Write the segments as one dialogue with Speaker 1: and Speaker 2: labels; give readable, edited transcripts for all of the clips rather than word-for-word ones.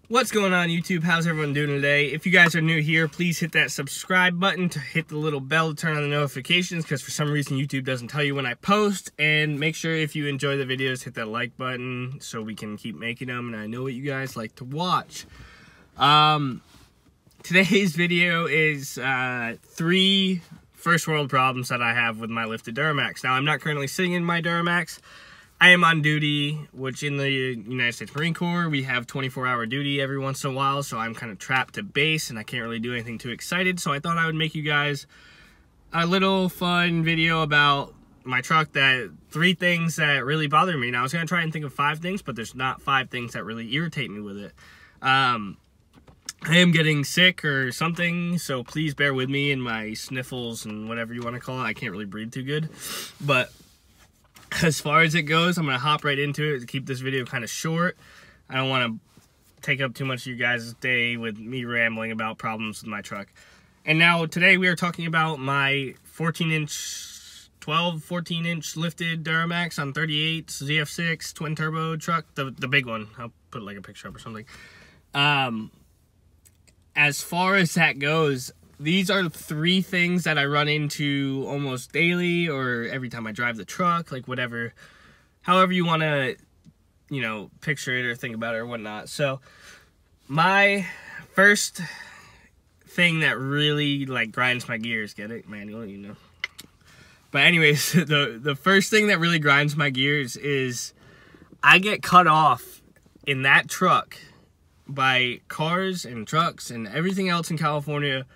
Speaker 1: What's going on, YouTube? How's everyone doing today? If you guys are new here, please hit that subscribe button to hit the little bell to turn on the notifications, because for some reason YouTube doesn't tell you when I post. And make sure if you enjoy the videos, hit that like button so we can keep making them, and I know what you guys like to watch. Today's video is 3 first world problems that I have with my Lifted Duramax. Now, I'm not currently sitting in my Duramax. I am on duty, which in the United States Marine Corps, we have 24-hour duty every once in a while, so I'm kind of trapped to base, and I can't really do anything too excited, so I thought I would make you guys a little fun video about my truck, that 3 things that really bother me. Now, I was going to try and think of 5 things, but there's not 5 things that really irritate me with it. I am getting sick or something, so please bear with me in my sniffles and whatever you want to call it. I can't really breathe too good, but as far as it goes, I'm going to hop right into it to keep this video kind of short. I don't want to take up too much of you guys' day with me rambling about problems with my truck. And now, today we are talking about my 14-inch Lifted Duramax on 38 ZF6 twin turbo truck, the big one. I'll put like a picture up or something. As far as that goes, these are 3 things that I run into almost daily, or every time I drive the truck, like whatever, however you want to, you know, picture it or think about it or whatnot. So my first thing that really like grinds my gears, get it, manual, you know. But anyways, the first thing that really grinds my gears is I get cut off in that truck by cars and trucks and everything else in California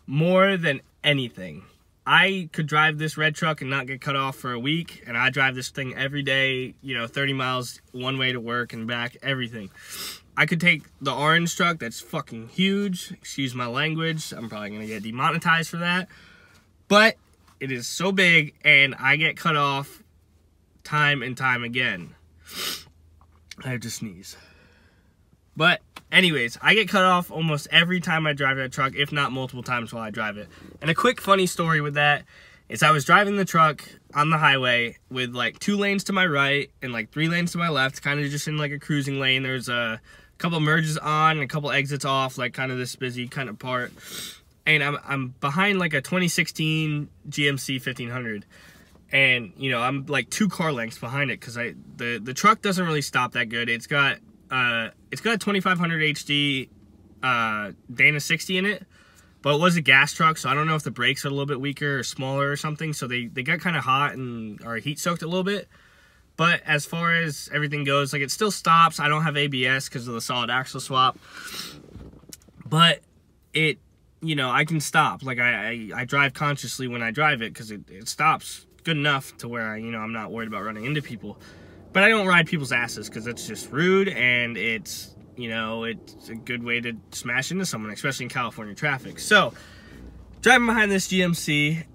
Speaker 1: more than anything. I could drive this red truck and not get cut off for a week, and I drive this thing every day, you know, 30 miles one way to work and back, everything. I could take the orange truck that's fucking huge, excuse my language, I'm probably gonna get demonetized for that, but it is so big and I get cut off time and time again. I have to sneeze. But anyways, I get cut off almost every time I drive that truck, if not multiple times while I drive it. And a quick funny story with that is I was driving the truck on the highway with like 2 lanes to my right and like 3 lanes to my left, kind of just in like a cruising lane. There's a couple merges on and a couple exits off, like kind of this busy kind of part. And I'm behind like a 2016 GMC 1500. And, you know, I'm like 2 car lengths behind it because the truck doesn't really stop that good. It's got a 2500 HD Dana 60 in it, but it was a gas truck, so I don't know if the brakes are a little bit weaker or smaller or something, so they got kind of hot and are heat soaked a little bit. But as far as everything goes, like, it still stops. I don't have ABS because of the solid axle swap, but it, you know, I can stop. Like, I drive consciously when I drive it because it stops good enough to where I'm not worried about running into people. But I don't ride people's asses because it's just rude, and it's, you know, it's a good way to smash into someone, especially in California traffic. So, driving behind this GMC,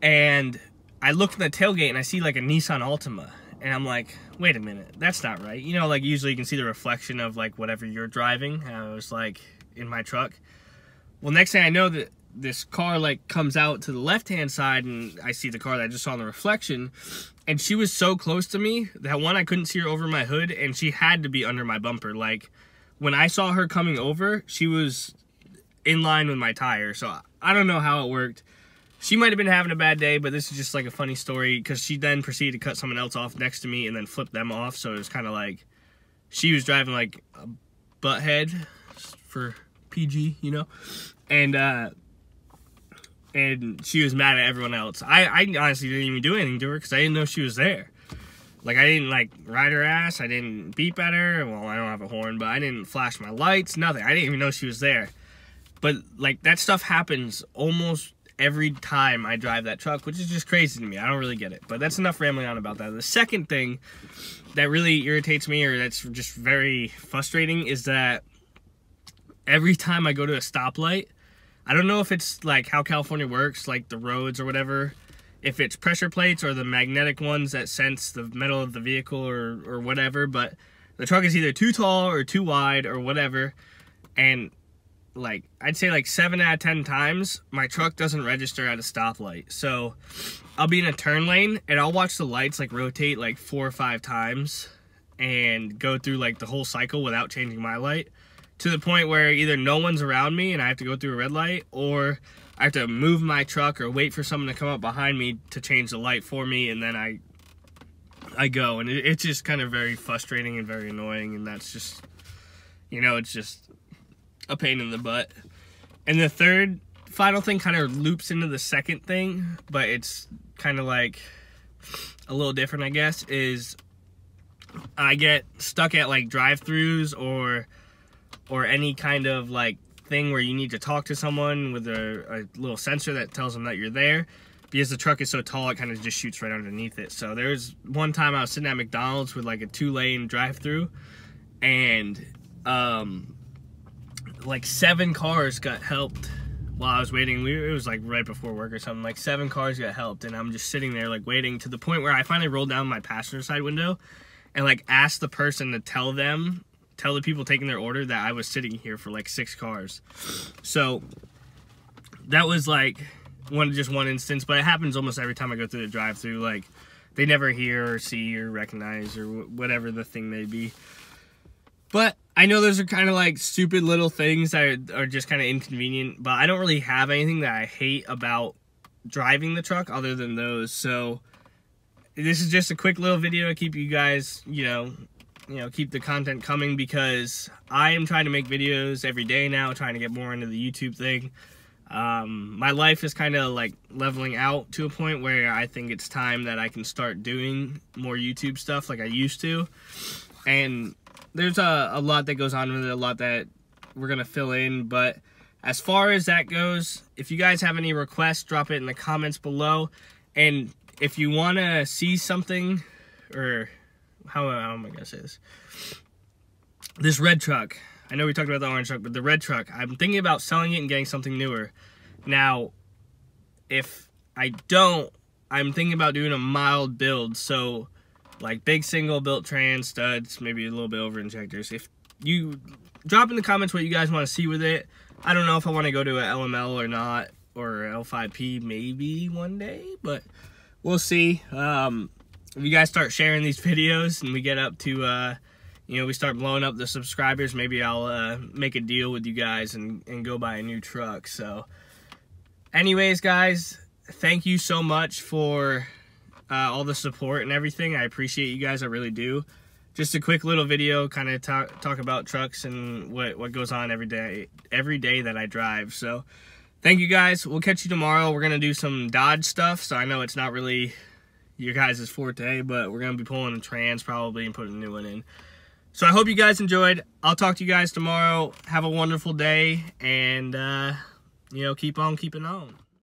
Speaker 1: and I look in the tailgate and I see like a Nissan Altima, and I'm like, wait a minute, that's not right. You know, like usually you can see the reflection of like whatever you're driving. And I was like in my truck. Well, next thing I know, that this car like comes out to the left-hand side, and I see the car that I just saw in the reflection. And she was so close to me that, one, I couldn't see her over my hood, and she had to be under my bumper. Like, when I saw her coming over, she was in line with my tire. So, I don't know how it worked. She might have been having a bad day, but this is just like a funny story, because she then proceeded to cut someone else off next to me and then flip them off. So, it was kind of like she was driving like a butthead for PG, you know? And she was mad at everyone else. I honestly didn't even do anything to her because I didn't know she was there. Like, I didn't, like, ride her ass. I didn't beep at her. Well, I don't have a horn, but I didn't flash my lights. Nothing. I didn't even know she was there. But, like, that stuff happens almost every time I drive that truck, which is just crazy to me. I don't really get it. But that's enough rambling on about that. The second thing that really irritates me, or that's just very frustrating, is that every time I go to a stoplight, I don't know if it's like how California works, like the roads or whatever, if it's pressure plates or the magnetic ones that sense the metal of the vehicle or whatever, but the truck is either too tall or too wide or whatever, and like, I'd say like 7 out of 10 times, my truck doesn't register at a stoplight. So I'll be in a turn lane and I'll watch the lights like rotate like 4 or 5 times and go through like the whole cycle without changing my light to the point where either no one's around me and I have to go through a red light, or I have to move my truck or wait for someone to come up behind me to change the light for me, and then I go. And it's just kind of very frustrating and very annoying, and that's just, you know, it's just a pain in the butt. And the third final thing kind of loops into the second thing, but it's kind of like a little different, I guess, is I get stuck at like drive-throughs or any kind of like thing where you need to talk to someone with a little sensor that tells them that you're there, because the truck is so tall it kind of just shoots right underneath it. So there was one time I was sitting at McDonald's with like a 2-lane drive-through, and like 7 cars got helped while I was waiting. It was like right before work or something. Like 7 cars got helped, and I'm just sitting there like waiting, to the point where I finally rolled down my passenger side window and like asked the person to tell the people taking their order that I was sitting here for like 6 cars. So that was like just one instance, but it happens almost every time I go through the drive-through. Like, they never hear or see or recognize or whatever the thing may be. But I know those are kind of like stupid little things that are just kind of inconvenient, but I don't really have anything that I hate about driving the truck other than those. So this is just a quick little video to keep you guys, you know, keep the content coming, because I am trying to make videos every day now, trying to get more into the YouTube thing. My life is kind of like leveling out to a point where I think it's time that I can start doing more YouTube stuff like I used to. And there's a lot that goes on with it, a lot that we're going to fill in. But as far as that goes, if you guys have any requests, drop it in the comments below. And if you want to see something, or how am I going to say this? This red truck. I know we talked about the orange truck, but the red truck, I'm thinking about selling it and getting something newer. Now, if I don't, I'm thinking about doing a mild build. So, like big single built trans studs, maybe a little bit over injectors. If you drop in the comments what you guys want to see with it. I don't know if I want to go to a LML or not, or L5P maybe one day, but we'll see. If you guys start sharing these videos and we get up to you know, we start blowing up the subscribers, maybe I'll make a deal with you guys and go buy a new truck. So anyways, guys, thank you so much for all the support and everything. I appreciate you guys, I really do. Just a quick little video, kind of talk about trucks and what goes on every day that I drive. So thank you guys. We'll catch you tomorrow. We're gonna do some Dodge stuff, so I know it's not really your guys' forte, but we're gonna be pulling a trans probably and putting a new one in. So I hope you guys enjoyed. I'll talk to you guys tomorrow. Have a wonderful day, and you know, keep on keeping on.